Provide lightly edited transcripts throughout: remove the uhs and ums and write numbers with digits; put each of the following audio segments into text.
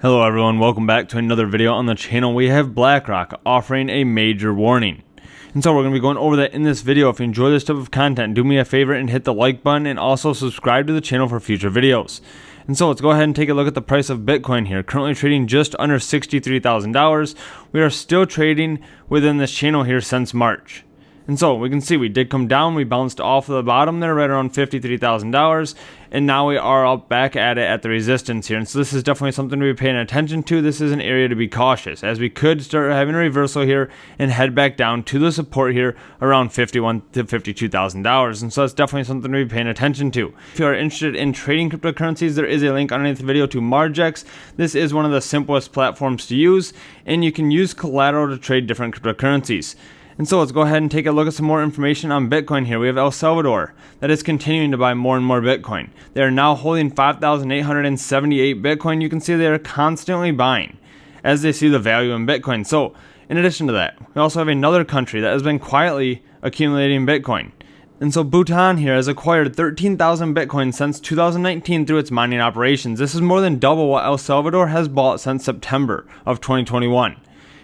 Hello everyone, welcome back to another video on the channel. We have Blackrock offering a major warning. And so we're going to be going over that in this video. If you enjoy this type of content, do me a favor and hit the like button and also subscribe to the channel for future videos. And so let's go ahead and take a look at the price of Bitcoin here. Currently trading just under $63,000. We are still trading within this channel here since March. And so we can see we did come down, we bounced off of the bottom there right around $53,000, and now we are up back at it at the resistance here. And so this is definitely something to be paying attention to. This is an area to be cautious, as we could start having a reversal here and head back down to the support here around $51,000 to $52,000. And so that's definitely something to be paying attention to. If you are interested in trading cryptocurrencies, there is a link underneath the video to Margex. This is one of the simplest platforms to use, and you can use collateral to trade different cryptocurrencies. And so let's go ahead and take a look at some more information on Bitcoin here. We have El Salvador that is continuing to buy more and more Bitcoin. They are now holding 5,878 Bitcoin. You can see they are constantly buying as they see the value in Bitcoin. So in addition to that, we also have another country that has been quietly accumulating Bitcoin. And so Bhutan here has acquired 13,000 Bitcoin since 2019 through its mining operations. This is more than double what El Salvador has bought since September of 2021.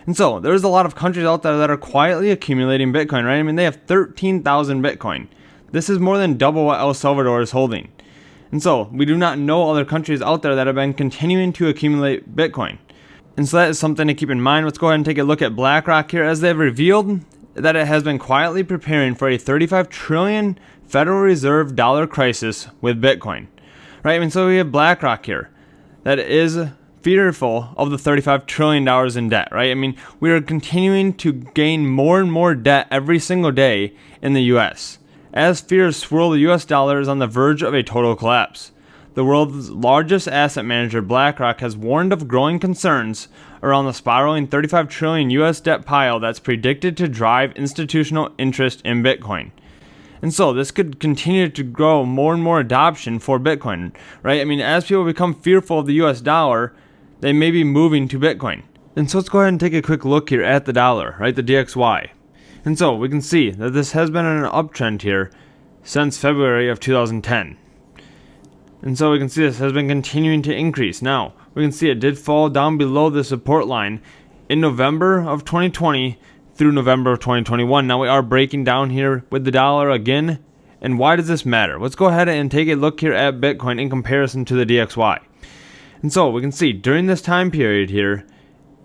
And so there's a lot of countries out there that are quietly accumulating Bitcoin, right? I mean, they have 13,000 Bitcoin. This is more than double what El Salvador is holding. And so we do not know other countries out there that have been continuing to accumulate Bitcoin. And so that is something to keep in mind. Let's go ahead and take a look at Blackrock here, as they've revealed that it has been quietly preparing for a 35 trillion Federal Reserve dollar crisis with Bitcoin, right? I mean, so we have Blackrock here that is fearful of the $35 trillion in debt, right? I mean, we are continuing to gain more and more debt every single day in the US. As fears swirl, the US dollar is on the verge of a total collapse. The world's largest asset manager, Blackrock, has warned of growing concerns around the spiraling 35 trillion US debt pile that's predicted to drive institutional interest in Bitcoin. And so this could continue to grow more and more adoption for Bitcoin, right? I mean, as people become fearful of the US dollar, they may be moving to Bitcoin. And so let's go ahead and take a quick look here at the dollar, right? The DXY. And so we can see that this has been an uptrend here since February of 2010. And so we can see this has been continuing to increase. Now, we can see it did fall down below the support line in November of 2020 through November of 2021. Now we are breaking down here with the dollar again. And why does this matter? Let's go ahead and take a look here at Bitcoin in comparison to the DXY. And so we can see during this time period here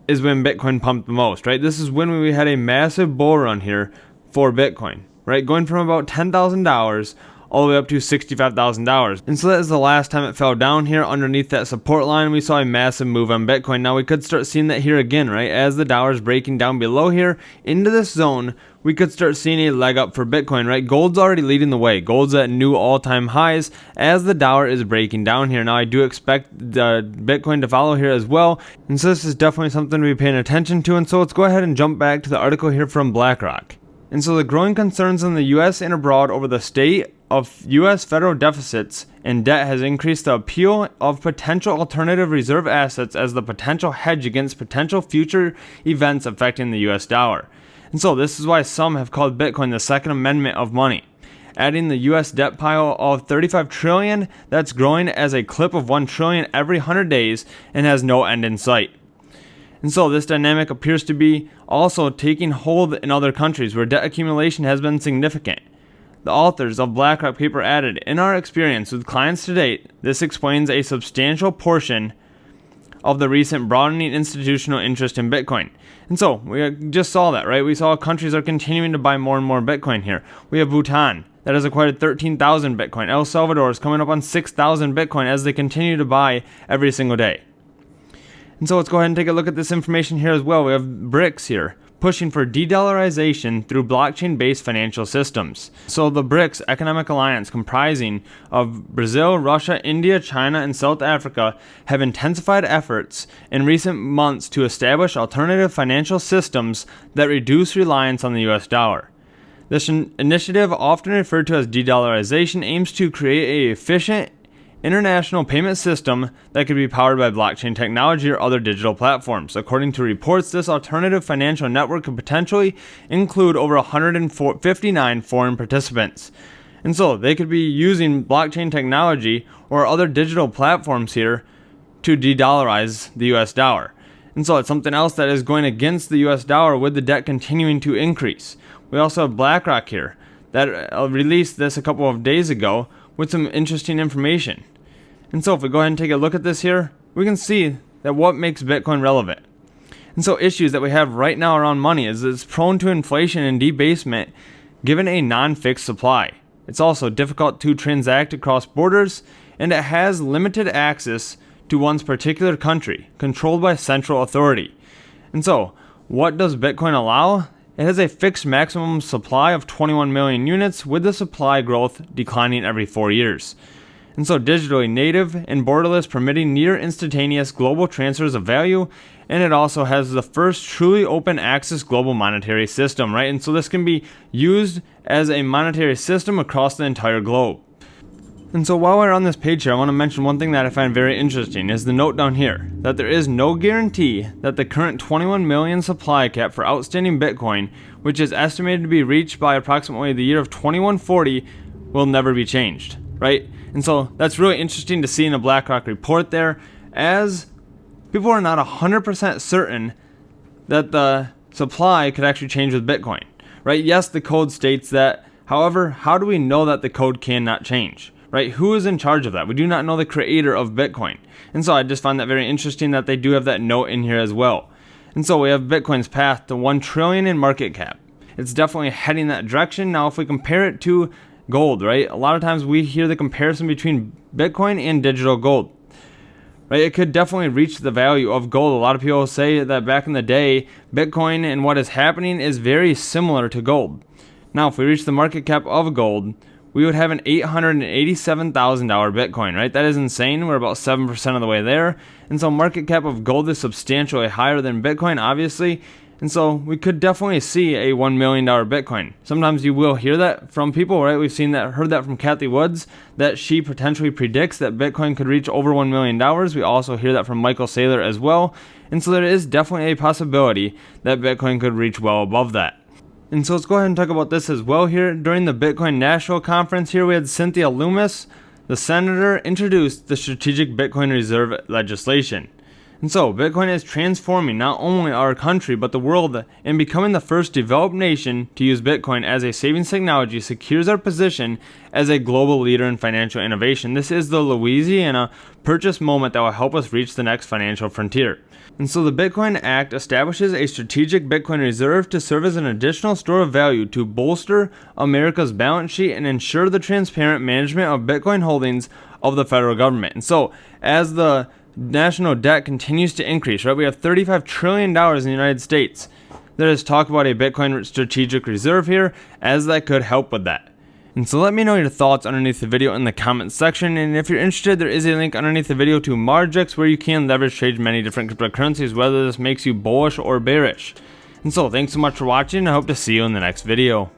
is when Bitcoin pumped the most, right? This is when we had a massive bull run here for Bitcoin, right? Going from about $10,000 all the way up to $65,000. And so that is the last time it fell down here underneath that support line. We saw a massive move on Bitcoin. Now we could start seeing that here again, right? As the dollar is breaking down below here into this zone, we could start seeing a leg up for Bitcoin, right? Gold's already leading the way. Gold's at new all-time highs as the dollar is breaking down here. Now I do expect the Bitcoin to follow here as well. And so this is definitely something to be paying attention to. And so let's go ahead and jump back to the article here from Blackrock. And so the growing concerns in the US and abroad over the state of US federal deficits and debt has increased the appeal of potential alternative reserve assets as the potential hedge against potential future events affecting the US dollar. And so this is why some have called Bitcoin the second amendment of money. Adding the US debt pile of 35 trillion, that's growing as a clip of 1 trillion every 100 days and has no end in sight. And so this dynamic appears to be also taking hold in other countries where debt accumulation has been significant. The authors of Blackrock paper added, in our experience with clients to date, this explains a substantial portion of the recent broadening institutional interest in Bitcoin. And so we just saw that, right? We saw countries are continuing to buy more and more Bitcoin here. We have Bhutan that has acquired 13,000 Bitcoin. El Salvador is coming up on 6,000 Bitcoin as they continue to buy every single day. And so let's go ahead and take a look at this information here as well. We have BRICS here, pushing for de-dollarization through blockchain-based financial systems. So the BRICS economic alliance, comprising of Brazil, Russia, India, China, and South Africa, have intensified efforts in recent months to establish alternative financial systems that reduce reliance on the US dollar. This initiative, often referred to as de-dollarization, aims to create an efficient international payment system that could be powered by blockchain technology or other digital platforms. According to reports, this alternative financial network could potentially include over 159 foreign participants. And so they could be using blockchain technology or other digital platforms here to de-dollarize the US dollar. And so it's something else that is going against the US dollar with the debt continuing to increase. We also have Blackrock here that released this a couple of days ago with some interesting information. And so if we go ahead and take a look at this here, we can see that what makes Bitcoin relevant. And so issues that we have right now around money is it's prone to inflation and debasement given a non-fixed supply. It's also difficult to transact across borders, and it has limited access to one's particular country, controlled by central authority. And so, what does Bitcoin allow? It has a fixed maximum supply of 21 million units, with the supply growth declining every 4 years. And so digitally native and borderless, permitting near instantaneous global transfers of value, and it also has the first truly open access global monetary system, right? And so this can be used as a monetary system across the entire globe. And so while we're on this page here, I want to mention one thing that I find very interesting is the note down here that there is no guarantee that the current 21 million supply cap for outstanding Bitcoin, which is estimated to be reached by approximately the year of 2140, will never be changed, right? And so that's really interesting to see in a Blackrock report there, as people are not 100% certain that the supply could actually change with Bitcoin, right? Yes, the code states that. However, how do we know that the code cannot change, right? Who is in charge of that? We do not know the creator of Bitcoin. And so I just find that very interesting that they do have that note in here as well. And so we have Bitcoin's path to 1 trillion in market cap. It's definitely heading that direction. Now, if we compare it to gold, right? A lot of times we hear the comparison between Bitcoin and digital gold, right? It could definitely reach the value of gold. A lot of people say that back in the day, Bitcoin and what is happening is very similar to gold. Now, if we reach the market cap of gold, we would have an $887,000 Bitcoin, right? That is insane. We're about 7% of the way there. And so market cap of gold is substantially higher than Bitcoin, obviously. And so we could definitely see a $1 million Bitcoin. Sometimes you will hear that from people, right? We've heard that from Kathy Woods, that she potentially predicts that Bitcoin could reach over $1 million. We also hear that from Michael Saylor as well. And so there is definitely a possibility that Bitcoin could reach well above that. And so let's go ahead and talk about this as well here. During the Bitcoin National Conference here, we had Cynthia Loomis, the senator, introduced the Strategic Bitcoin Reserve legislation. And so Bitcoin is transforming not only our country, but the world, and becoming the first developed nation to use Bitcoin as a savings technology secures our position as a global leader in financial innovation. This is the Louisiana Purchase moment that will help us reach the next financial frontier. And so the Bitcoin Act establishes a strategic Bitcoin reserve to serve as an additional store of value to bolster America's balance sheet and ensure the transparent management of Bitcoin holdings of the federal government. And so as the national debt continues to increase, right? We have $35 trillion in the United States. There is talk about a Bitcoin strategic reserve here, as that could help with that. And so let me know your thoughts underneath the video in the comments section. And if you're interested, there is a link underneath the video to Margex, where you can leverage trade many different cryptocurrencies, whether this makes you bullish or bearish. And so thanks so much for watching. I hope to see you in the next video.